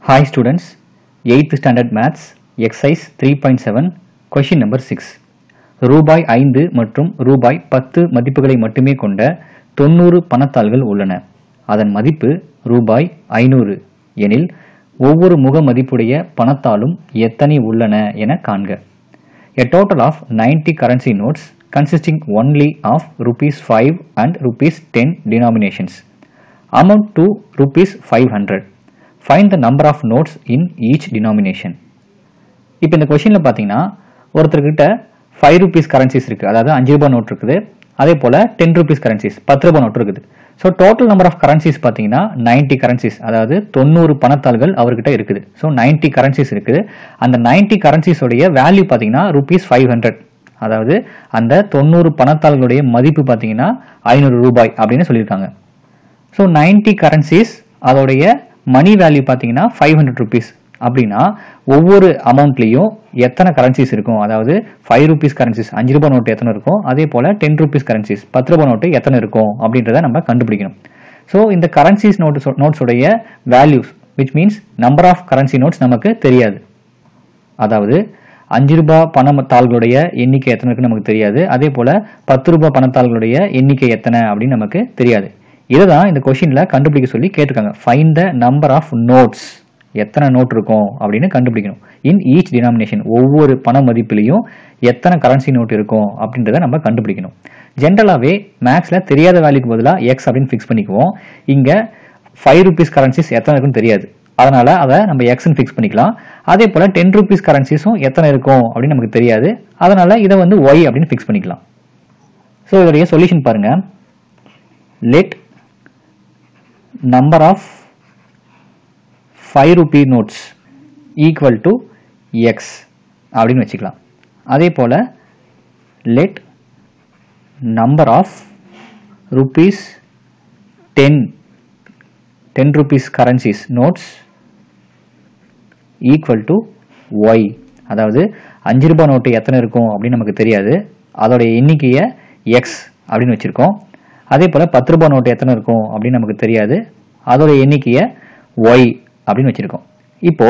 Hi students, 8th standard maths, exercise 3.7, question number 6. ரூபாய் 5 மற்றும் ரூபாய் 10 மதிப்புகளை மட்டுமே கொண்ட 90 பணத்தாள்கள் உள்ளன. அதன் மதிப்பு ரூபாய் 500 எனில் ஒவ்வொரு முக மதிப்புடைய பணத்தாளும் எத்தனை உள்ளன என காண்க. A total of 90 currency notes consisting only of rupees 5 and rupees 10 denominations amount to rupees 500. Find the number of notes in each denomination. இப்போ இந்த கொஸ்டின்ல பார்த்தீங்கன்னா ஒருத்தர்கிட்ட 5 rupees currencies இருக்கு, அதாவது 5 ரூபாய் நோட் இருக்குது. அதே போல 10 rupees currencies 10 ரூபாய் நோட் இருக்குது. So total number of currencies பார்த்தீங்கன்னா 90 currencies, அதாவது 90 பணத்தாள்கள் அவர்கிட்ட இருக்குது. ஸோ 90 currencies இருக்குது. அந்த 90 currencies உடைய வேல்யூ பார்த்தீங்கன்னா rupees 500, அதாவது அந்த 90 பணத்தாள்களுடைய மதிப்பு பார்த்தீங்கன்னா 500 ரூபாய் அப்படின்னு சொல்லியிருக்காங்க. ஸோ 90 currencies அதோடைய மணி வேல்யூ பார்த்தீங்கன்னா 500 rupees. அப்படின்னா ஒவ்வொரு அமௌண்ட்லேயும் எத்தனை கரன்சிஸ் இருக்கும், அதாவது 5 rupees கரன்சிஸ் 5 ரூபாய் நோட்டு எத்தனை இருக்கும், அதே போல் 10 rupees கரன்சிஸ் 10 ரூபாய் நோட்டு எத்தனை இருக்கும் அப்படின்றத நம்ம கண்டுபிடிக்கணும். ஸோ இந்த கரன்சிஸ் நோட்ஸுடைய values which means number of currency notes நமக்கு தெரியாது. அதாவது 5 ரூபாய் பணத்தாள்களுடைய எண்ணிக்கை எத்தனை இருக்குன்னு நமக்கு தெரியாது. அதே போல் 10 ரூபாய் பணத்தாள்களுடைய எண்ணிக்கை எத்தனை அப்படின்னு நமக்கு தெரியாது. இதை தான் இந்த கொஸ்டினில் கண்டுபிடிக்க சொல்லி கேட்டிருக்காங்க. Find the number of notes, எத்தனை நோட் இருக்கும் அப்படின்னு கண்டுபிடிக்கணும். இன் ஈச் டினாமினேஷன், ஒவ்வொரு பண மதிப்பிலையும் எத்தனை கரன்சி நோட் இருக்கும் அப்படின்றத நம்ம கண்டுபிடிக்கணும். ஜென்ரலாகவே மேக்ஸில் தெரியாத வேல்யூக்கு பதிலாக எக்ஸ் அப்படின்னு ஃபிக்ஸ் பண்ணிக்குவோம். இங்கே 5 rupees கரன்சிஸ் எத்தனை இருக்குன்னு தெரியாது, அதனால் அதை நம்ம எக்ஸ்ன்னு ஃபிக்ஸ் பண்ணிக்கலாம். அதே போல் 10 rupees கரன்சிஸும் எத்தனை இருக்கும் அப்படின்னு நமக்கு தெரியாது, அதனால் இதை வந்து ஒய் அப்படின்னு ஃபிக்ஸ் பண்ணிக்கலாம். ஸோ இதோடைய சொல்யூஷன் பாருங்கள். Let number of 5 rupee notes equal to x அப்படின்னு வச்சுக்கலாம். அதே போல let number of rupees 10 rupees currencies notes equal to y, அதாவது 5 ரூபாய் நோட்டு எத்தனை இருக்கும் அப்படின்னு நமக்கு தெரியாது, அதோடைய எண்ணிக்கையை x அப்படின்னு வச்சிருக்கோம். அதே போல 10 ரூபாய் நோட்டு எத்தனை இருக்கும் அப்படின்னு நமக்கு தெரியாது, அதோடைய எண்ணிக்கையை y அப்படின்னு வச்சிருக்கோம். இப்போ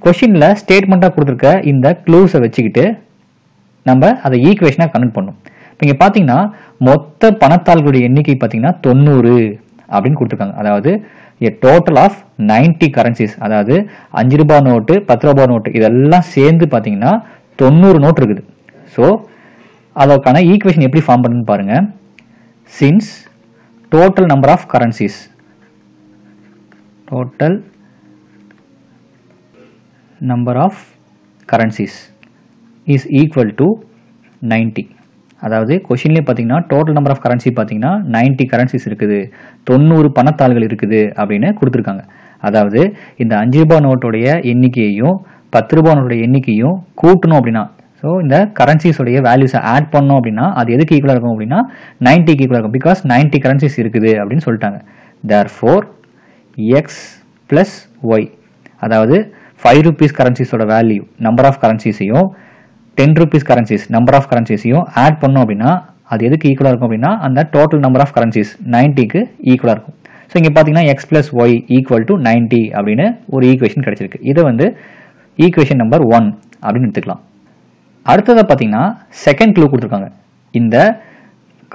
கொஸ்டின்ல ஸ்டேட்மெண்ட்டாக கொடுத்துருக்க இந்த க்ளூஸை வச்சுக்கிட்டு நம்ம அதை ஈக்குவேஷனாக கன்வெர்ட் பண்ணணும். இப்போ இங்கே பார்த்தீங்கன்னா மொத்த பணத்தாள்களுடைய எண்ணிக்கை பார்த்தீங்கன்னா 90 அப்படின்னு கொடுத்துருக்காங்க. அதாவது டோட்டல் ஆஃப் 90 கரன்சிஸ், அதாவது 5 ரூபாய் நோட்டு 10 ரூபாய் நோட்டு இதெல்லாம் சேர்ந்து பார்த்தீங்கன்னா 90 நோட் இருக்குது. ஸோ அதற்கான ஈக்குவேஷன் எப்படி ஃபார்ம் பண்ணுன்னு பாருங்க. Since total number of currencies, total number of currencies is equal to 90. அதாவது கொஸ்டின்லேயே பார்த்தீங்கன்னா டோட்டல் நம்பர் ஆஃப் கரன்சி பார்த்தீங்கன்னா 90 கரன்சிஸ் இருக்குது, 90 பணத்தாள்கள் இருக்குது அப்படின்னு கொடுத்துருக்காங்க. அதாவது இந்த 5 ரூபாய் நோட்டுடைய எண்ணிக்கையையும் 10 ரூபாய் நோட்டுடைய எண்ணிக்கையும் கூட்டணும் அப்படின்னா, ஸோ இந்த கரன்சிஸோடைய வேல்யூஸை ஆட் பண்ணோம் அப்படின்னா அது எதுக்கு ஈக்குவலாக இருக்கும் அப்படின்னா 90க்கு ஈக்குவலாக இருக்கும். பிகாஸ் 90 கரன்சிஸ் இருக்குது அப்படின்னு சொல்லிட்டாங்க. therefore x plus y, அதாவது 5 rupees கரன்சிஸோட வேல்யூ நம்பர் ஆஃப் கரன்சிஸையும் 10 rupees கரன்சிஸ் நம்பர் ஆஃப் கரன்சிஸையும் ஆட் பண்ணோம் அப்படின்னா அது எதுக்கு ஈக்குவலாக இருக்கும் அப்படின்னா அந்த டோட்டல் நம்பர் ஆஃப் கரன்சிஸ் 90க்கு ஈக்குவலாக இருக்கும். ஸோ இங்கே பார்த்தீங்கன்னா x plus Y equal to 90 அப்படின்னு ஒரு ஈக்குவேஷன் கிடைச்சிருக்கு. இதை வந்து ஈக்குவேஷன் நம்பர் 1 அப்படின்னு எடுத்துக்கலாம். அடுத்ததை பார்த்தீங்கன்னா செகண்ட் க்ளூ கொடுத்துருக்காங்க. இந்த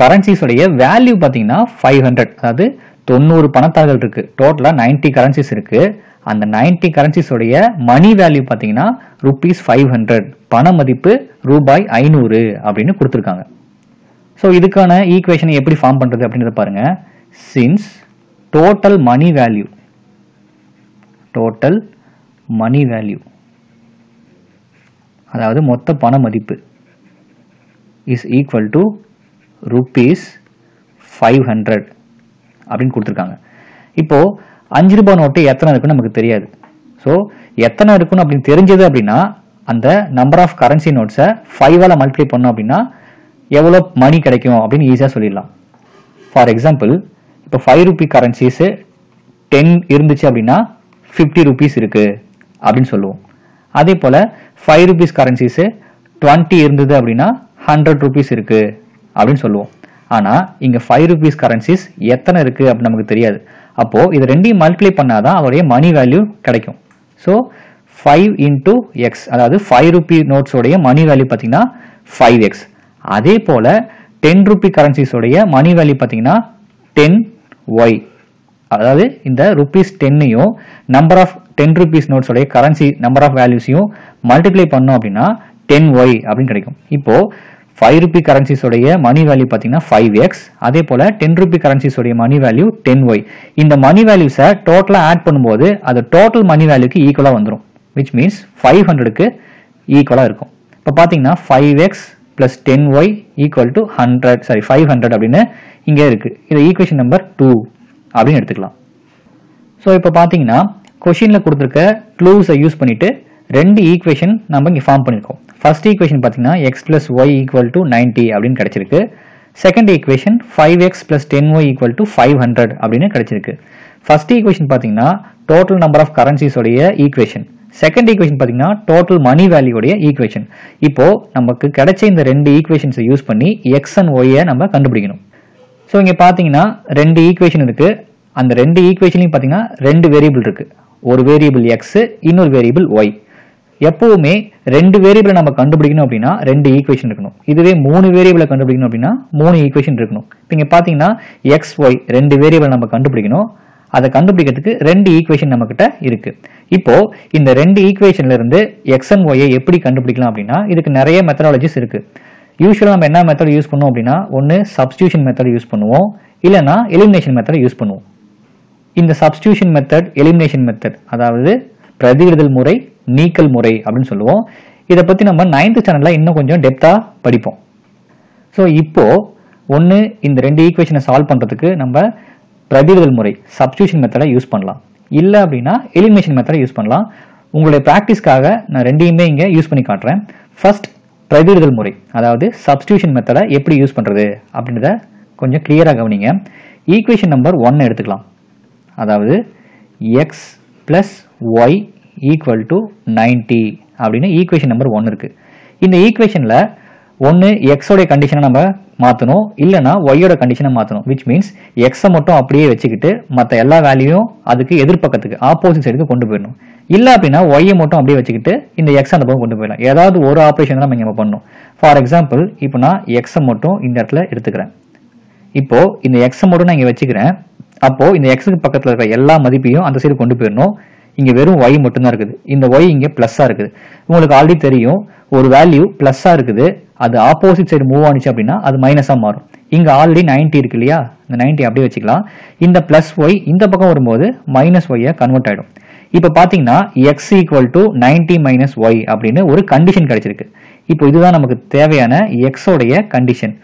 கரன்சிஸோடைய வேல்யூ பார்த்தீங்கன்னா 500, அதாவது 90 பணத்தாள்கள் இருக்கு, டோட்டலாக 90 கரன்சிஸ் இருக்கு. அந்த 90 கரன்சிஸோடைய மணி வேல்யூ பார்த்தீங்கன்னா rupees 500, பண மதிப்பு ரூபாய் 500 அப்படின்னு கொடுத்துருக்காங்க. ஸோ இதுக்கான ஈக்குவேஷனை எப்படி ஃபார்ம் பண்ணுறது அப்படின்றத பாருங்க. சின்ஸ் டோட்டல் மணி வேல்யூ அதாவது மொத்த பண மதிப்பு இஸ் ஈக்குவல் டு rupees 500 அப்படின்னு கொடுத்துருக்காங்க. இப்போ 5 ரூபாய் நோட்டு எத்தனை இருக்குன்னு நமக்கு தெரியாது. ஸோ எத்தனை இருக்குன்னு அப்படின்னு தெரிஞ்சது அப்படின்னா அந்த நம்பர் ஆஃப் கரன்சி நோட்ஸை 5ஆல் மல்டிப்ளை பண்ணோம் அப்படின்னா எவ்வளோ மணி கிடைக்கும் அப்படின்னு ஈஸியாக சொல்லிடலாம். ஃபார் எக்ஸாம்பிள் இப்போ 5 rupee கரன்சிஸு 10 இருந்துச்சு அப்படின்னா 50 rupees இருக்கு அப்படின்னு சொல்லுவோம். அதே போல் 5 rupees கரன்சிஸு 20 இருந்தது அப்படின்னா 100 rupees இருக்கு அப்படின்னு சொல்லுவோம். ஆனால் இங்கே 5 rupees கரன்சிஸ் எத்தனை இருக்குது அப்படின்னு நமக்கு தெரியாது. அப்போது இது ரெண்டையும் மல்டிப்ளை பண்ணாதான் அதோடைய மணி வேல்யூ கிடைக்கும். ஸோ 5 into x, அதாவது 5 rupee notes உடைய மணி வேல்யூ பார்த்தீங்கன்னா 5x. அதே போல 10 rupee currencies உடைய மணி வேல்யூ பார்த்தீங்கன்னா 10y. அதாவது இந்த rupees 10யும் நம்பர் ஆஃப் 10 rupees notes உடைய கரன்சி நம்பர் ஆஃப் வேல்யூஸையும் மல்டிப்ளை பண்ணோம் அப்படின்னா 10y அப்படின்னு கிடைக்கும். இப்போ 5 rupee currencies உடைய மணி வேல்யூ பார்த்தீங்கன்னா 5x. அதே போல 10 rupee currencies உடைய மணி வேல்யூ 10y. இந்த மணி வேல்யூஸை டோட்டலாக ஆட் பண்ணும்போது அது டோட்டல் மணி வேல்யூக்கு ஈக்குவலாக வந்துடும். which means 500க்கு ஈக்குவலாக இருக்கும். இப்போ பார்த்தீங்கன்னா 5x plus 10y equal to 500 அப்படின்னு இங்கே இருக்கு. இது ஈக்குவேஷன் நம்பர் 2 அப்படின்னு எடுத்துக்கலாம். ஸோ இப்போ பார்த்தீங்கன்னா கொஷினில் கொடுத்துருக்க க்ளூஸை யூஸ் பண்ணிட்டு ரெண்டு ஈக்குவேஷன் நம்ம இங்கே ஃபார்ம் பண்ணியிருக்கோம். ஃபர்ஸ்ட் ஈக்குவேஷன் பார்த்தீங்கன்னா x plus y equal to 90 அப்படின்னு கிடைச்சிருக்கு. Second equation 5x plus 10y equal to 500 அப்படின்னு கிடைச்சிருக்கு. ஃபர்ஸ்ட் ஈக்குவேஷன் பார்த்தீங்கன்னா டோட்டல் நம்பர் ஆஃப் கரன்சிஸ் உடைய ஈக்குவேஷன். செகண்ட் ஈக்குவேஷன் பார்த்தீங்கன்னா டோட்டல் மணி வேல்யூ உடைய ஈக்குவேஷன். இப்போ நமக்கு கிடைச்ச இந்த ரெண்டு ஈக்குவேஷன்ஸை யூஸ் பண்ணி எக்ஸ் அண்ட் ஒய்யை நம்ம கண்டுபிடிக்கணும். ஸோ இங்கே பார்த்தீங்கன்னா ரெண்டு ஈக்குவேஷன் இருக்கு. அந்த ரெண்டு ஈக்குவேஷன்லையும் பார்த்தீங்கன்னா ரெண்டு வேரியபிள் இருக்கு. ஒரு வேரியபிள் எக்ஸ், இன்னொரு வேரியபிள் ஒய். எப்பவுமே ரெண்டு வேரியபிளை நம்ம கண்டுபிடிக்கணும் அப்படின்னா ரெண்டு ஈக்குவேஷன் இருக்கணும். இதுவே மூணு வேரியபிளை கண்டுபிடிக்கணும் அப்படின்னா மூணு ஈக்குவேஷன் இருக்கணும். இப்போ இங்கே பார்த்தீங்கன்னா எக்ஸ் ஒய் ரெண்டு வேரியபிள் நம்ம கண்டுபிடிக்கணும். அதை கண்டுபிடிக்கிறதுக்கு ரெண்டு ஈக்குவேஷன் நம்ம கிட்ட இருக்கு. இப்போ இந்த ரெண்டு ஈக்குவேஷன்ல இருந்து எக்ஸ் அண்ட் ஒய்யை எப்படி கண்டுபிடிக்கலாம் அப்படின்னா இதுக்கு நிறைய மெத்தடாலஜிஸ் இருக்கு. யூஸ்வலாக நம்ம என்ன மெத்தட் யூஸ் பண்ணுவோம் அப்படின்னா ஒன்று சப்ஸ்டியூஷன் மெத்தட் யூஸ் பண்ணுவோம், இல்லைன்னா எலிமினேஷன் மெத்தட் யூஸ் பண்ணுவோம். இந்த சப்ஸ்டியூஷன் மெத்தட், எலிமினேஷன் மெத்தட், அதாவது பிரதியிடுதல் முறை, நீக்கல் முறை அப்படின்னு சொல்லுவோம். இதை பற்றி நம்ம 9th ஸ்டாண்டர்டில் இன்னும் கொஞ்சம் டெப்த்தாக படிப்போம். ஸோ இப்போ ஒன்று இந்த ரெண்டு ஈக்குவேஷனை சால்வ் பண்ணுறதுக்கு நம்ம பிரதியிடுதல் முறை சப்ஸ்டியூஷன் மெத்தடை யூஸ் பண்ணலாம், இல்லை அப்படின்னா எலிமினேஷன் மெத்தடை யூஸ் பண்ணலாம். உங்களுடைய ப்ராக்டிஸ்க்காக நான் ரெண்டையுமே இங்கே யூஸ் பண்ணி காட்டுறேன். ஃபர்ஸ்ட் பிரதியிடுதல் முறை, அதாவது சப்ஸ்டியூஷன் மெத்தடை எப்படி யூஸ் பண்ணுறது அப்படின்றத கொஞ்சம் கிளியராக கவனிங்க. ஈக்குவேஷன் நம்பர் 1 எடுத்துக்கலாம். அதாவது X plus Y equal to 90 அப்படின்னு ஈக்குவேஷன் நம்பர் 1 இருக்கு. இந்த ஈக்குவேஷனில் ஒன்று எக்ஸோடைய கண்டிஷனை நம்ம மாற்றணும், இல்லைனா ஒய்யோட கண்டிஷனை மாற்றணும். விச் மீன்ஸ் எக்ஸை மட்டும் அப்படியே வச்சுக்கிட்டு மற்ற எல்லா வேல்யூயும் அதுக்கு எதிர்பக்கத்துக்கு ஆப்போசிட் சைடுக்கு கொண்டு போயிடணும். இல்லை அப்படின்னா ஒய்யை மட்டும் அப்படியே வச்சுக்கிட்டு இந்த எக்ஸ் அந்த பக்கம் கொண்டு போயிடலாம். ஏதாவது ஒரு ஆப்ரேஷன் தான் நம்ம இங்கே பண்ணணும். ஃபார் எக்ஸாம்பிள் இப்போ நான் எக்ஸை மட்டும் இந்த இடத்துல எடுத்துக்கிறேன். இப்போ இந்த எக்ஸை மட்டும் நான் இங்கே வச்சுக்கிறேன். அப்போ இந்த எக்ஸுக்கு பக்கத்தில் இருக்கிற எல்லா மதிப்பையும் அந்த சைடு கொண்டு போயிடணும். இங்கே வெறும் ஒய் மட்டும்தான் இருக்குது. இந்த ஒய் இங்கே பிளஸ்ஸாக இருக்குது. உங்களுக்கு ஆல்ரெடி தெரியும், ஒரு வேல்யூ பிளஸ்ஸாக இருக்குது, அது ஆப்போசிட் சைடு மூவ் ஆனிச்சு அப்படின்னா அது மைனஸாக மாறும். இங்கே ஆல்ரெடி 90 இருக்கு இல்லையா, இந்த 90 அப்படியே வச்சுக்கலாம். இந்த பிளஸ் ஒய் இந்த பக்கம் வரும்போது மைனஸ் ஒய்யை கன்வெர்ட் ஆகிடும். இப்போ பார்த்தீங்கன்னா X equal to 90 minus Y அப்படின்னு ஒரு கண்டிஷன் கிடைச்சிருக்கு. இப்போ இதுதான் நமக்கு தேவையான எக்ஸோடைய கண்டிஷன்.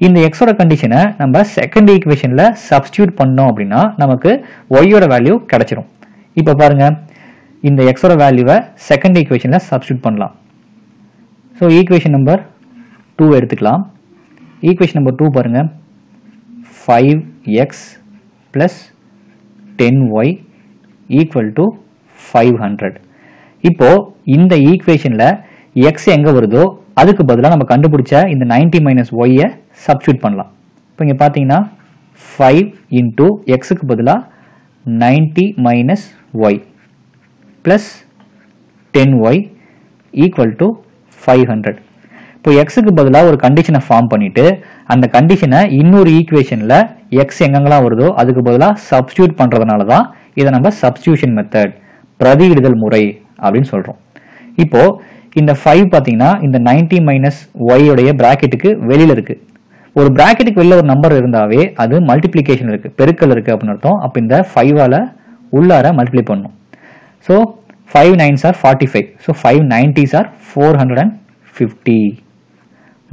இந்த எக்ஸோட கண்டிஷனை நம்ம செகண்ட் ஈக்குவேஷனில் சப்ஸ்டியூட் பண்ணோம் அப்படின்னா நமக்கு ஒய்யோட வேல்யூ கிடைச்சிரும். இப்போ பாருங்க, இந்த எக்ஸோட வேல்யூவை செகண்ட் ஈக்குவேஷனில் சப்ஸ்டியூட் பண்ணலாம். ஸோ ஈக்குவேஷன் நம்பர் 2 எடுத்துக்கலாம். ஈக்குவேஷன் நம்பர் 2 பாருங்க, 5x plus 10y equal to 500. இப்போ இந்த ஈக்குவேஷனில் எக்ஸ் எங்கே வருதோ அதுக்கு பதிலாக நம்ம கண்டுபிடிச்ச இந்த 90 மைனஸ் ஒய்யை சப்ஸ்டியூட் பண்ணலாம். இப்போ இங்கே பார்த்தீங்கன்னா 5 இன்டூ எக்ஸுக்கு பதிலாக 90 minus Y plus 10y equal to 500. இப்போ எக்ஸுக்கு பதிலாக ஒரு கண்டிஷனை ஃபார்ம் பண்ணிட்டு அந்த கண்டிஷனை இன்னொரு ஈக்குவேஷனில் எக்ஸ் எங்கெங்கெல்லாம் வருதோ அதுக்கு பதிலாக சப்ஸ்டியூட் பண்ணுறதுனால தான் இதை நம்ம சப்ஸ்டியூஷன் மெத்தட், பிரதியிடுதல் முறை அப்படின்னு சொல்கிறோம். இப்போ இந்த 5 பார்த்தீங்கன்னா இந்த 90 மைனஸ் ஒய்யுடைய பிராக்கெட்டுக்கு வெளியில் இருக்கு. ஒரு பிராக்கெட்டுக்கு வெளியில் ஒரு நம்பர் இருந்தாவே அது மல்டிப்ளிகேஷன் இருக்கு, பெருக்கல் இருக்கு அப்படின்னு அர்த்தம். அப்போ இந்த 5ஆல உள்ளார மல்டிப்ளை பண்ணணும். So 5 9s are 45. So 5 90s are 450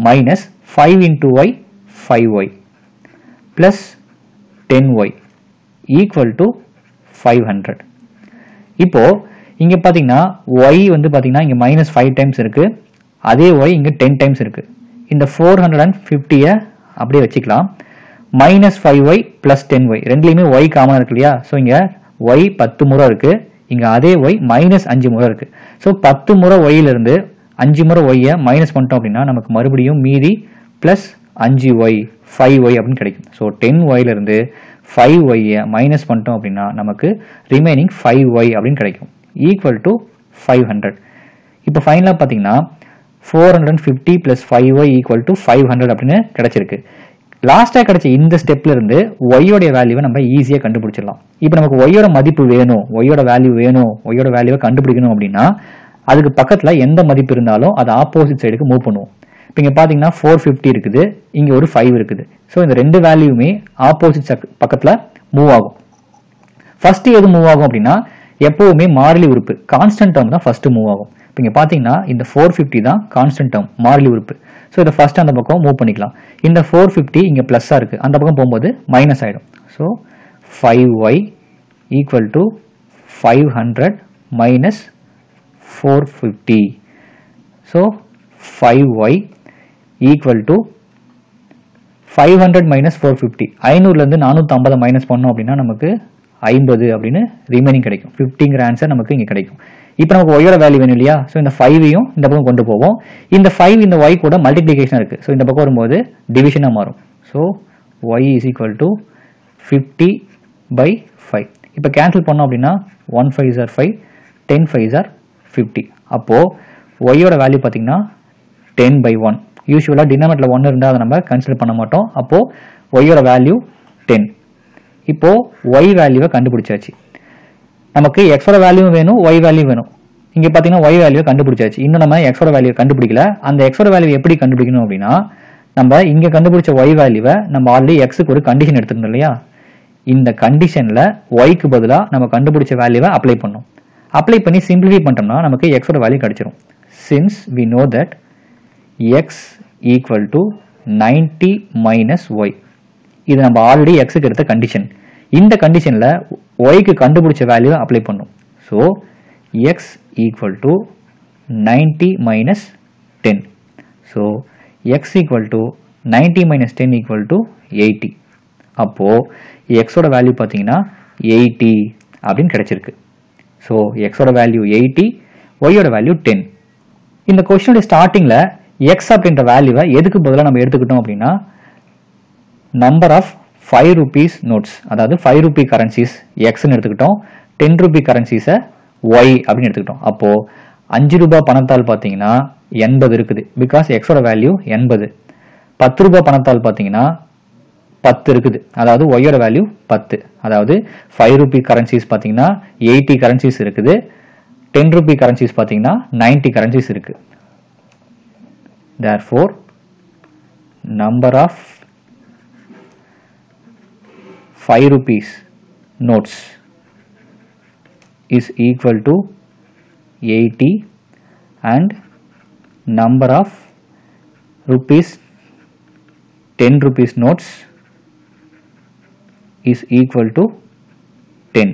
minus 5 into y 5y plus 10y equal to 500. இப்போ இங்க பாத்தீங்கன்னா y வந்து பாத்தீங்கன்னா இங்க -5 டைம்ஸ் இருக்கு, அதே y இங்க 10 டைம்ஸ் இருக்கு. இந்த 450 அப்படியே வச்சுக்கலாம். -5y plus 10y ரெண்டுலயுமே y காமனா இருக்கு இல்லையா? ஸோ இங்க y 10 முறை இருக்கு, இங்க அதே y -5 முறை இருக்கு. ஸோ 10 முறை yல இருந்து 5 முறை y மைனஸ் பண்ணிட்டோம் அப்படின்னா நமக்கு மறுபடியும் மீதி பிளஸ் 5y 5y அப்படின்னு கிடைக்கும். ஸோ 10yல இருந்து 5y மைனஸ் பண்ணிட்டோம் அப்படின்னா நமக்கு ரிமைனிங் 5y அப்படின்னு கிடைக்கும். Equal to 500. இப்போ ஃபைனலாக பார்த்தீங்கன்னா 450 + 5y ஈக்குவல் டு 500 அப்படின்னு கிடைச்சிருக்கு. லாஸ்ட்டாக கிடைச்ச இந்த ஸ்டெப்ல இருந்து ஒய்யோடைய வேல்யூவை நம்ம ஈஸியாக கண்டுபிடிச்சிடலாம். இப்போ நமக்கு ஒய்யோட மதிப்பு வேணும், ஒய்யோட வேல்யூ வேணும், ஒய்யோட வேல்யூவை கண்டுபிடிக்கணும் அப்படின்னா அதுக்கு பக்கத்தில் எந்த மதிப்பு இருந்தாலும் அதை ஆப்போசிட் சைடுக்கு மூவ் பண்ணுவோம். இப்போ இங்கே பார்த்தீங்கன்னா 450 இருக்குது, இங்கே ஒரு 5 இருக்குது. ஸோ இந்த ரெண்டு வேல்யூமே ஆப்போசிட் பக்கத்தில் மூவ் ஆகும். ஃபர்ஸ்ட் எது மூவ் ஆகும் அப்படின்னா எப்பவுமே மாறிலி உறுப்பு கான்ஸ்டன்ட் டேர்ம் தான் ஃபர்ஸ்ட் மூவ் ஆகும். இப்போ இங்கே பார்த்தீங்கன்னா இந்த 450 தான் கான்ஸ்டன்ட் டேர்ம் மாறிலி உறுப்பு. ஸோ இதை ஃபர்ஸ்ட் அந்த பக்கம் மூவ் பண்ணிக்கலாம். இந்த 450 இங்கே ப்ளஸ்ஸாக இருக்குது, அந்த பக்கம் போகும்போது மைனஸ் ஆகிடும். So 5y equal to 500 minus 450. So 5y equal to 500 minus 450. 500லேருந்து 450 minus பண்ணோம் அப்படின்னா நமக்கு 50 அப்படின்னு ரிமைனிங் கிடைக்கும். 50ங்கிற ஆன்சர் நமக்கு இங்கே கிடைக்கும். இப்போ நமக்கு ஒய்யோட வேல்யூ வேணும் இல்லையா? ஸோ இந்த 5ஐயும் இந்த பக்கம் கொண்டு போவோம். இந்த 5 இந்த y கூட மல்டிப்ளிகேஷன் இருக்குது. ஸோ இந்த பக்கம் வரும்போது டிவிஷனாக மாறும். So y is equal to 50/5. இப்போ கேன்சல் பண்ணோம் அப்படின்னா 1 5s are 5, 10 5s are 50. அப்போது ஒய்யோட வேல்யூ பார்த்தீங்கன்னா 10/1. யூஸ்வலாக டினாமினேட்டரில் 1 இருந்தால் அதை நம்ம கன்சிடர் பண்ண மாட்டோம். அப்போது ஒய்யோட வேல்யூ 10. இப்போது ஒய் வேல்யூவை கண்டுபிடிச்சாச்சு. நமக்கு எக்ஸோட வேல்யூ வேணும், ஒய் வேல்யூ வேணும். இங்கே பார்த்தீங்கன்னா ஒய் வேல்யூவை கண்டுபிடிச்சாச்சு. இன்னும் நம்ம எக்ஸோட வேல்யூ கண்டுபிடிக்கல. அந்த எக்ஸோட வேல்யூ எப்படி கண்டுபிடிக்கணும் அப்படின்னா நம்ம இங்கே கண்டுபிடிச்ச ஒய் வேல்யூவை நம்ம ஆல்ரெடி எக்ஸுக்கு ஒரு கண்டிஷன் எடுத்துருந்தோம் இல்லையா? இந்த கண்டிஷனில் ஒய்க்கு பதிலாக நம்ம கண்டுபிடிச்ச வேல்யூவை அப்ளை பண்ணோம். அப்ளை பண்ணி சிம்பிளிஃபை பண்ணிட்டோம்னா நமக்கு எக்ஸோட வேல்யூ கிடைச்சிரும். Since we know that X equal to 90 minus Y. இது நம்ம ஆல்ரெடி எக்ஸுக்கு எடுத்த கண்டிஷன். இந்த கண்டிஷனில் ஒய்க்கு கண்டுபிடிச்ச வேல்யூவை அப்ளை பண்ணும். So X equal to 90 minus 10. So X equal to 90 minus 10 equal to 80. அப்போது எக்ஸோட வேல்யூ பார்த்தீங்கன்னா 80 அப்படின்னு கிடைச்சிருக்கு. ஸோ எக்ஸோட வேல்யூ 80, ஒய்யோட வேல்யூ 10. இந்த கொஸ்டினுடைய ஸ்டார்டிங்கில் எக்ஸ் அப்படின்ற வேல்யூவை எதுக்கு பதிலாக நம்ம எடுத்துக்கிட்டோம் அப்படின்னா நம்பர் ஆஃப் 5 rupees நோட்ஸ், அதாவது 5 rupee கரன்சிஸ் எக்ஸ்ன்னு எடுத்துக்கிட்டோம். 10 rupee கரன்சிஸை ஒய் அப்படின்னு எடுத்துக்கிட்டோம். அப்போது 5 ரூபாய் பணத்தால் பார்த்தீங்கன்னா 80 இருக்குது, பிகாஸ் எக்ஸோட வேல்யூ 80. 10 ரூபாய் பணத்தால் பார்த்தீங்கன்னா 10 இருக்குது, அதாவது ஒய்யோட வேல்யூ 10. அதாவது 5 rupee கரன்சிஸ் பார்த்தீங்கன்னா 80 கரன்சிஸ் இருக்குது, 10 rupee கரன்சிஸ் பார்த்தீங்கன்னா 90 கரன்சிஸ் இருக்கு. Therefore, number of 5 rupees notes is equal to 80 and number of rupees 10 rupees notes is equal to 10.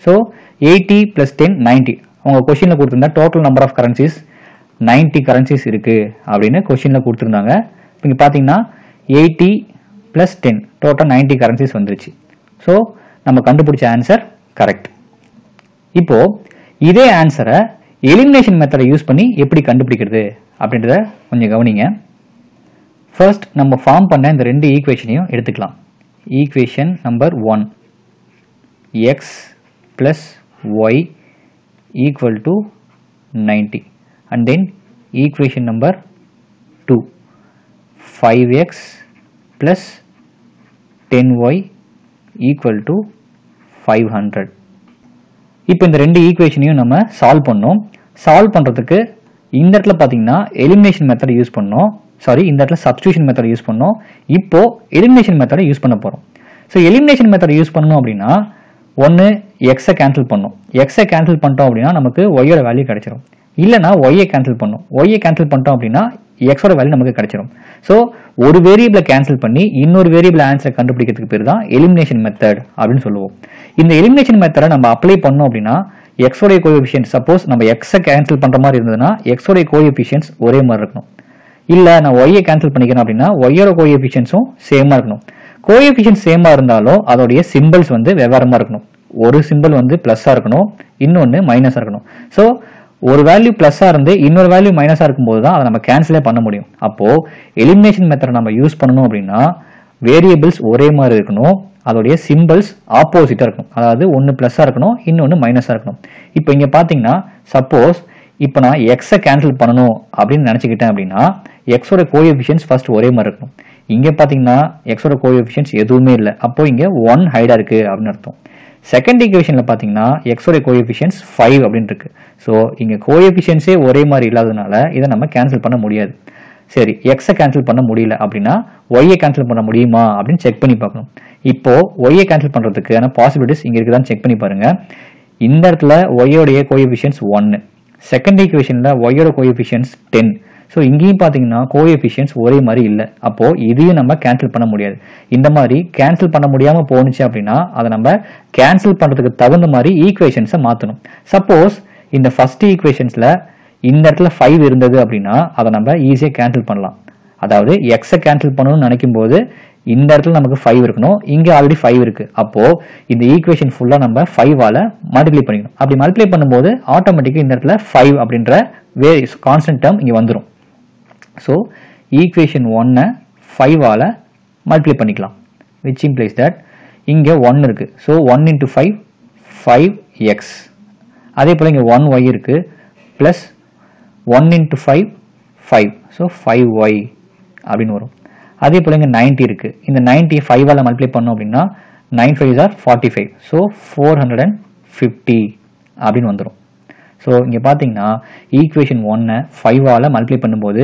So 80 plus 10 90. உங்க क्वेश्चनல கொடுத்திருந்தா total number of currencies 90 currencies இருக்கு அப்படின்னு क्वेश्चनல கொடுத்திருந்தாங்க. இங்க பாத்தீங்கன்னா 80 plus 10 total 90 currencies வந்துருச்சு. ஸோ நம்ம கண்டுபிடிச்ச ஆன்சர் கரெக்ட். இப்போ இதே ஆன்சரை எலிமினேஷன் மெத்தடை யூஸ் பண்ணி எப்படி கண்டுபிடிக்கிறது அப்படின்றத கொஞ்சம் கவனிங்க. ஃபர்ஸ்ட் நம்ம ஃபார்ம் பண்ண இந்த ரெண்டு ஈக்குவேஷனையும் எடுத்துக்கலாம். Equation number 1 X plus Y equal to 90 and then equation number 2 5x plus 10y equal to 500. இப்போ இந்த ரெண்டு ஈக்குவேஷனையும் நம்ம சால்வ் பண்ணோம். சால்வ் பண்ணுறதுக்கு இந்த இடத்துல பார்த்தீங்கன்னா எலிமினேஷன் மெத்தட் யூஸ் பண்ணோம். இந்த இடத்துல சப்ஸ்டியூஷன் மெத்தட் யூஸ் பண்ணோம். இப்போ எலிமினேஷன் மெத்தடை யூஸ் பண்ண போகிறோம். ஸோ எலிமினேஷன் மெத்தட் யூஸ் பண்ணோம் அப்படின்னா ஒன்று எக்ஸை கேன்சல் பண்ணோம். எக்ஸை கேன்சல் பண்ணிட்டோம் அப்படின்னா நமக்கு ஒய்யோட வேல்யூ கிடைச்சிரும். இல்லைனா ஒய்யை கேன்சல் பண்ணும். ஒய்யை கேன்சல் பண்ணிட்டோம் அப்படின்னா எக்ஸோட வேல்யூ நமக்கு கிடைச்சிரும். ஸோ ஒரு வேரியபிளை கேன்சல் பண்ணி இன்னொரு வேரியபிள் ஆன்சரை கண்டுபிடிக்கிறதுக்கு பேர் தான் எலிமினேஷன் மெத்தட் அப்படின்னு சொல்லுவோம். இந்த எலிமினேஷன் மெத்தடை நம்ம அப்ளை பண்ணோம் அப்படின்னா எக்ஸோடைய கோஎஃபிஷியன்ட், சப்போஸ் நம்ம எக்ஸை கேன்சல் பண்ற மாதிரி இருந்ததுன்னா எக்ஸோடைய கோஎஃபிஷியன்ட்ஸ் ஒரே மாதிரி இருக்கணும். இல்லை நான் ஒய்யை கேன்சல் பண்ணிக்கிறேன் அப்படின்னா ஒய்யோட கோஎஃபிஷியன்ட்ஸும் சேமா இருக்கணும். கோஎஃபிஷியன்ட் சேமா இருந்தாலும் அதோடைய சிம்பிள்ஸ் வந்து வெவ்வேறமா இருக்கணும். ஒரு சிம்பிள் வந்து பிளஸ்ஸா இருக்கணும், இன்னொன்று மைனஸா இருக்கணும். ஸோ ஒரு வேல்யூ பிளஸ்ஸா இருந்து இன்னொரு வேல்யூ மைனஸா இருக்கும்போது தான் அதை நம்ம கேன்சலே பண்ண முடியும். அப்போ எலிமினேஷன் மெத்தட் நம்ம யூஸ் பண்ணணும் அப்படின்னா வேரியபிள்ஸ் ஒரே மாதிரி இருக்கணும், அதோடைய சிம்பிள்ஸ் ஆப்போசிட்டா இருக்கணும். அதாவது ஒன்று ப்ளஸ்ஸாக இருக்கணும், இன்னொன்று மைனஸாக இருக்கணும். இப்போ இங்கே பார்த்தீங்கன்னா சப்போஸ் இப்போ நான் எக்ஸை கேன்சல் பண்ணணும் அப்படின்னு நினச்சிக்கிட்டேன் அப்படின்னா எக்ஸோட கோஎஃபிஷியன்ஸ் ஃபர்ஸ்ட் ஒரே மாதிரி இருக்கணும். இங்கே பார்த்தீங்கன்னா எக்ஸோட கோஎஃபிஷியன்ஸ் எதுவுமே இல்லை, அப்போ இங்கே 1 ஹைடாக இருக்குது அப்படின்னு அர்த்தம். செகண்ட் ஈக்குவேஷனில் பார்த்தீங்கன்னா எக்ஸோட கோஎஃபிஷியன்ஸ் 5 அப்படின்னு இருக்கு. ஸோ இங்கே கோஎஃபிஷியன்ஸே ஒரே மாதிரி இல்லாததுனால இதை நம்ம கேன்சல் பண்ண முடியாது. சரி, எக்ஸை கேன்சல் பண்ண முடியல அப்படின்னா ஒய்யை கேன்சல் பண்ண முடியுமா அப்படின்னு செக் பண்ணி பார்க்கணும். இப்போ ஒய்யை கேன்சல் பண்ணுறதுக்கான பாசிபிலிட்டிஸ் இங்கே இருக்குதான்னு செக் பண்ணி பாருங்க. இந்த இடத்துல ஒய்யோடைய கோஎஃபிஷியன்ஸ் 1, செகண்ட் ஈக்குவேஷனில் ஒய்யோட கோஎஃபிஷியன்ஸ் 10. ஸோ இங்கேயும் பார்த்தீங்கன்னா கோஎஃபிஷியன்ஸ் ஒரே மாதிரி இல்லை, அப்போ இதையும் நம்ம கேன்சல் பண்ண முடியாது. இந்த மாதிரி கேன்சல் பண்ண முடியாமல் போணுச்சு அப்படின்னா அதை நம்ம கேன்சல் பண்ணுறதுக்கு தகுந்த மாதிரி ஈக்குவேஷன்ஸை மாற்றணும். சப்போஸ் இந்த ஃபர்ஸ்ட் ஈக்குவேஷன்ஸில் இந்த இடத்துல 5 இருந்தது அப்படின்னா அதை நம்ம ஈஸியாக கேன்சல் பண்ணலாம். அதாவது எக்ஸை கேன்சல் பண்ணணும்னு நினைக்கும் போது இந்த இடத்துல நமக்கு 5 இருக்கணும், இங்கே ஆல்ரெடி 5 இருக்கு. அப்போ இந்த ஈக்குவேஷன் ஃபுல்லாக நம்ம 5ஆல மல்டிப்ளை பண்ணிக்கணும். அப்படி மல்டிப்ளை பண்ணும்போது ஆட்டோமேட்டிக்காக இந்த இடத்துல 5 அப்படின்ற கான்ஸ்டன்ட் டேர்ம் இங்கே வந்துடும். ஸோ ஈக்குவேஷன் 1 5ஆல மல்டிப்ளை பண்ணிக்கலாம், விச் இம்ப்ளைஸ் தட் இங்கே 1 இருக்கு. So 1 into 5 5x. அதே போல் இங்கே 1y இருக்கு பிளஸ் 1 into 5 5. ஸோ 5y அப்படின்னு வரும். அதே போல் இங்கே 90 இருக்கு. இந்த 90 5ஆல மல்டிப்ளை பண்ணோம் அப்படின்னா 9 5s are 45. ஸோ 450 அப்படின்னு வந்துடும். ஸோ இங்கே பார்த்தீங்கன்னா ஈக்குவேஷன் 1 5ஆல மல்டிப்ளை பண்ணும்போது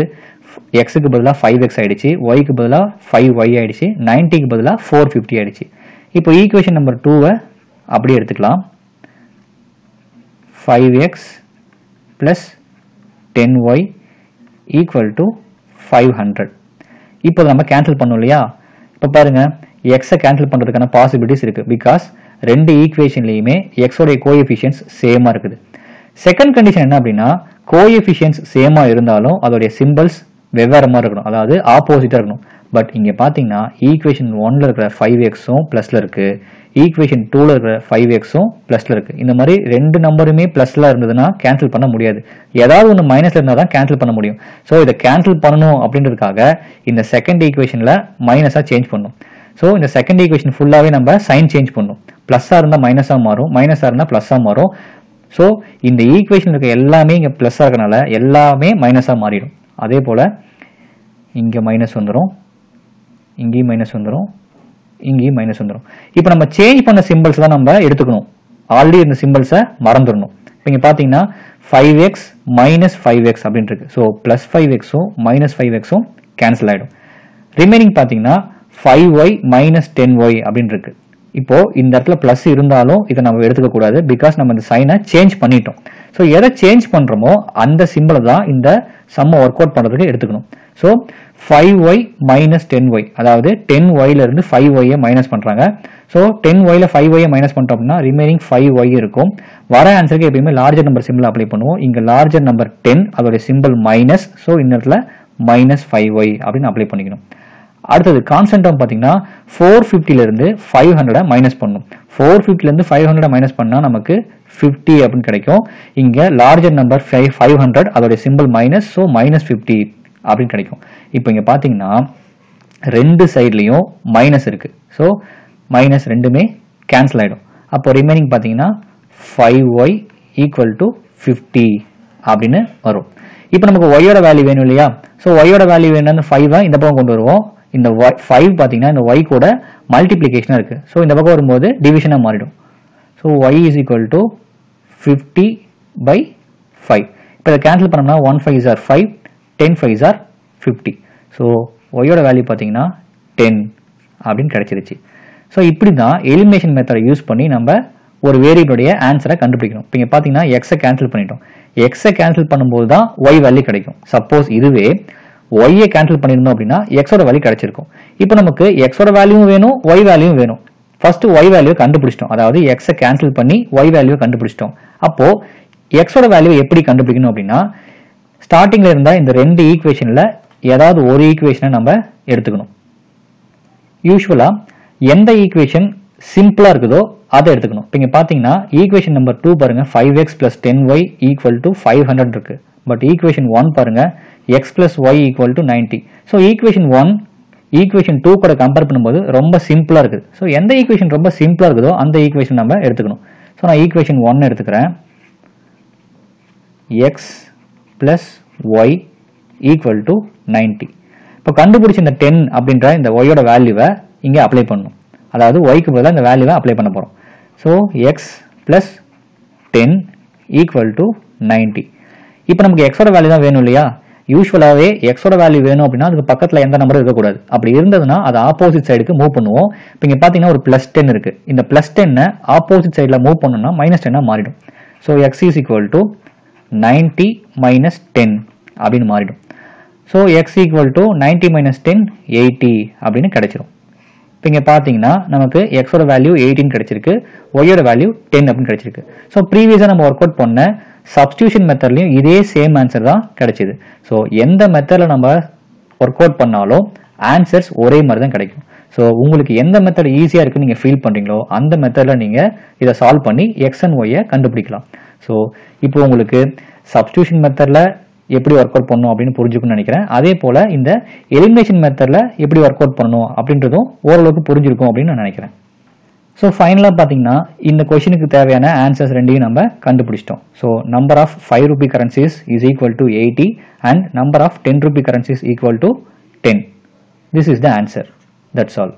எக்ஸுக்கு பதிலாக 5x ஆயிடுச்சு, ஒய்க்கு பதிலாக 5y ஆயிடுச்சு, 90க்கு பதிலாக 450 ஆயிடுச்சு. இப்போ ஈக்குவேஷன் நம்பர் 2 அப்படியே எடுத்துக்கலாம். 5x plus 10y equal to 500. இப்போ நம்ம கேன்சல் பண்ணோம் இல்லையா? இப்போ பாருங்க எக்ஸை கேன்சல் பண்ணுறதுக்கான பாசிபிலிட்டிஸ் இருக்கு, பிகாஸ் ரெண்டு ஈக்குவேஷன்லையுமே எக்ஸோடைய கோஎஃபிஷியன்ஸ் சேமாக இருக்குது. செகண்ட் கண்டிஷன் என்ன அப்படின்னா கோஎஃபிஷியன்ஸ் சேமாக இருந்தாலும் அதோடைய சிம்பிள்ஸ் வெவ்வேறு மாதிரி இருக்கணும், அதாவது ஆப்போசிட்டாக இருக்கணும். பட் இங்கே பார்த்தீங்கன்னா ஈக்குவேஷன் 1ல இருக்கிற 5xும் ப்ளஸில் இருக்குது, ஈக்குவேஷன் 2ல இருக்கிற 5xும் ப்ளஸில் இருக்குது. இந்த மாதிரி ரெண்டு நம்பருமே ப்ளஸில் இருந்ததுன்னா கேன்சல் பண்ண முடியாது, ஏதாவது ஒன்று மைனஸில் இருந்தால் தான் கேன்சல் பண்ண முடியும். ஸோ இதை கேன்சல் பண்ணணும் அப்படின்றதுக்காக இந்த செகண்ட் ஈக்குவேஷனில் மைனஸாக சேஞ்ச் பண்ணணும். ஸோ இந்த செகண்ட் ஈக்குவேஷன் ஃபுல்லாகவே நம்ம சைன் சேஞ்ச் பண்ணணும். ப்ளஸ்ஸாக இருந்தால் மைனஸாக மாறும், மைனஸாக இருந்தால் ப்ளஸ்ஸாக மாறும். ஸோ இந்த ஈக்குவேஷன் இருக்க எல்லாமே இங்கே ப்ளஸ்ஸாக இருக்கனால எல்லாமே மைனஸாக மாறிடும். அதே போல் இங்கே மைனஸ் வந்துடும், இங்கேயும் மைனஸ் வந்துடும், இங்கேயும் மைனஸ் வந்துடும். இப்போ நம்ம சேஞ்ச் பண்ண சிம்பிள்ஸ் தான் நம்ம எடுத்துக்கணும், ஆல்ரெடி இந்த சிம்பிள்ஸை மறந்துடணும். இப்போ இங்கே பார்த்தீங்கன்னா 5x மைனஸ் 5x அப்படின்னு இருக்கு. ஸோ ப்ளஸ் 5xும் மைனஸ் 5xும் கேன்சல் ஆகிடும். ரிமைனிங் பார்த்தீங்கன்னா 5y மைனஸ் 10y அப்படின்னு இருக்கு. இப்போ இந்த இடத்துல பிளஸ் இருந்தாலும் இதை நம்ம எடுத்துக்க கூடாது, பிகாஸ் நம்ம இந்த சைனை சேஞ்ச் பண்ணிட்டோம். ஸோ எதை சேஞ்ச் பண்றோமோ அந்த சிம்பிளை தான் இந்த சம்மை ஒர்க் அவுட் பண்றதுக்கு எடுத்துக்கணும். ஸோ 5y மைனஸ் 10y, அதாவது 10yல இருந்து 5y மைனஸ் பண்றாங்க. ஸோ 10yல 5y மைனஸ் பண்ணிட்டோம் அப்படின்னா ரிமைனிங் 5y இருக்கும். வர ஆன்சருக்கு எப்பயுமே லார்ஜர் நம்பர் சிம்பிள் அப்ளை பண்ணுவோம். இங்க லார்ஜர் நம்பர் 10, அதோட சிம்பிள் மைனஸ். ஸோ இந்த இடத்துல மைனஸ் 5y அப்படின்னு அப்ளை பண்ணிக்கணும். அடுத்தது கான்ஸ்டன்ட் டேர்ம் பார்த்தீங்கன்னா 450ல இருந்து 500 மைனஸ் பண்ணணும். 450ல இருந்து 500 மைனஸ் பண்ணா நமக்கு 50 அப்படின்னு கிடைக்கும். இங்க லார்ஜர் நம்பர் 500, அதோட சிம்பிள் மைனஸ், ஸோ மைனஸ் 50 அப்படின்னு கிடைக்கும். இப்போ இங்க பாத்தீங்கன்னா ரெண்டு சைட்லயும் மைனஸ் இருக்கு. ஸோ மைனஸ் ரெண்டுமே கேன்சல் ஆயிடும். அப்போ ரிமைனிங் பாத்தீங்கன்னா 5y ஈக்குவல் டு 50 அப்படின்னு வரும். இப்போ நமக்கு ஒய்யோட வேல்யூ வேணும் இல்லையா? ஸோ ஒய்யோட வேல்யூ வேணும்னு 5 இந்த பக்கம் கொண்டு வருவோம். இந்த 5 பார்த்தீங்கன்னா இந்த y கூட மல்டிப்ளிகேஷனாக இருக்கு. ஸோ இந்த பக்கம் வரும்போது டிவிஷனாக மாறிடும். So y is equal to 50/5. இப்போ இதை கேன்சல் பண்ணோம்னா 1 5s are 5, 10 5s are 50. So ஒய்யோட வேல்யூ பார்த்தீங்கன்னா 10 அப்படின்னு கிடைச்சிருச்சு. ஸோ இப்படி தான் எலிமினேஷன் மெத்தடை யூஸ் பண்ணி நம்ம ஒரு வேரியபிளுடைய ஆன்சரை கண்டுபிடிக்கணும். இப்போ இங்கே பார்த்தீங்கன்னா எக்ஸை கேன்சல் பண்ணிட்டோம். எக்ஸை கேன்சல் பண்ணும்போது தான் ஒய் வேல்யூ கிடைக்கும். சப்போஸ் இதுவே ஒய்யை கேன்சல் பண்ணியிருந்தோம் அப்படின்னா எக்ஸோட வேல்யூ கிடைச்சிருக்கும். இப்போ நமக்கு எக்ஸோட வேல்யூவும் வேணும், ஒய் வேல்யூவும் வேணும். ஃபர்ஸ்ட் ஒய் வேல்யூ கண்டுபிடிச்சிட்டோம், அதாவது எக்ஸை கேன்சல் பண்ணி ஒய் வேல்யூ கண்டுபிடிச்சிட்டோம். அப்போ எக்ஸோட வேல்யூ எப்படி கண்டுபிடிக்கணும் அப்படின்னா ஸ்டார்டிங்ல இருந்தா இந்த ரெண்டு ஈக்குவேஷன்ல ஏதாவது ஒரு ஈக்குவேஷனை நம்ம எடுத்துக்கணும். யூஸ்வலா எந்த ஈக்குவேஷன் சிம்பிளா இருக்குதோ அதை எடுத்துக்கணும். இப்போ இங்க பாத்தீங்கன்னா ஈக்குவேஷன் நம்பர் 2 பாருங்க, 5x plus 10y equal to 500 இருக்கு. பட் ஈக்குவேஷன் 1 பாருங்க, x plus y equal to 90. So equation 1 equation 2 கூட கம்பேர் பண்ணும்போது ரொம்ப சிம்பிளாக இருக்குது. ஸோ எந்த ஈக்குவேஷன் ரொம்ப சிம்பிளாக இருக்குதோ அந்த ஈக்குவேஷன் நம்ம எடுத்துக்கணும். ஸோ நான் ஈக்குவேஷன் 1 எடுத்துக்கிறேன். X plus Y equal to 90. இப்போ கண்டுபிடிச்ச இந்த 10 அப்படின்ற இந்த ஒய்யோட வேல்யூவை இங்கே அப்ளை பண்ணணும். அதாவது ஒய்க்கு பதிலாக இந்த வேல்யூவை அப்ளை பண்ண போகிறோம். So X plus 10 equal to 90. இப்போ நமக்கு எக்ஸோட வேல்யூ தான் வேணும் இல்லையா? யூஸ்வலாகவே எக்ஸோட வேல்யூ வேணும் அப்படின்னா அதுக்கு பக்கத்தில் எந்த நம்பரும் இருக்கக்கூடாது. அப்படி இருந்ததுன்னா அது ஆப்போசிட் சைடுக்கு மூவ் பண்ணுவோம். இப்போ இங்கே பார்த்தீங்கன்னா ஒரு ப்ளஸ் 10 இருக்குது. இந்த ப்ளஸ் 10 ஆப்போசிட் சைடில் மூவ் பண்ணணும்னா -10 மாறிடும். So X is equal to 90 minus 10 அப்படின்னு மாறிடும். So X equal to 90 minus 10 80 அப்படின்னு கிடைச்சிரும். இப்போ இங்கே பார்த்தீங்கன்னா நமக்கு எக்ஸோட வேல்யூ 18 கிடைச்சிருக்கு, ஒய்யோட வேல்யூ 10 அப்படின்னு கிடைச்சிருக்கு. ஸோ ப்ரீவியஸாக நம்ம ஒர்க் அவுட் பண்ண சப்ஸ்டியூஷன் மெத்தட்லையும் இதே சேம் ஆன்சர் தான் கிடைச்சிது. ஸோ எந்த மெத்தடில் நம்ம ஒர்க் அவுட் பண்ணாலும் ஆன்சர்ஸ் ஒரே மாதிரி தான் கிடைக்கும். ஸோ உங்களுக்கு எந்த மெத்தட் ஈஸியாக இருக்குன்னு நீங்கள் ஃபீல் பண்ணுறீங்களோ அந்த மெத்தடில் நீங்கள் இதை சால்வ் பண்ணி எக்ஸ் அண்ட் ஒய்யை கண்டுபிடிக்கலாம். ஸோ இப்போ உங்களுக்கு சப்ஸ்டியூஷன் மெத்தடில் எப்படி ஒர்க் அவுட் பண்ணணும் அப்படின்னு புரிஞ்சுக்கணும்னு நினைக்கிறேன். அதே போல் இந்த எலிமினேஷன் மெத்தடில் எப்படி ஒர்க் அவுட் பண்ணணும் அப்படின்றதும் ஓரளவுக்கு புரிஞ்சிருக்கும் அப்படின்னு நான் நினைக்கிறேன். ஸோ ஃபைனலாக பார்த்தீங்கன்னா இந்த கொஷினுக்கு தேவையான ஆன்சர்ஸ் ரெண்டையும் நம்ம கண்டுபிடிச்சிட்டோம். So number of 5 rupee currencies is equal to 80 and number of 10 rupee currencies equal to 10. This is the answer. That's all.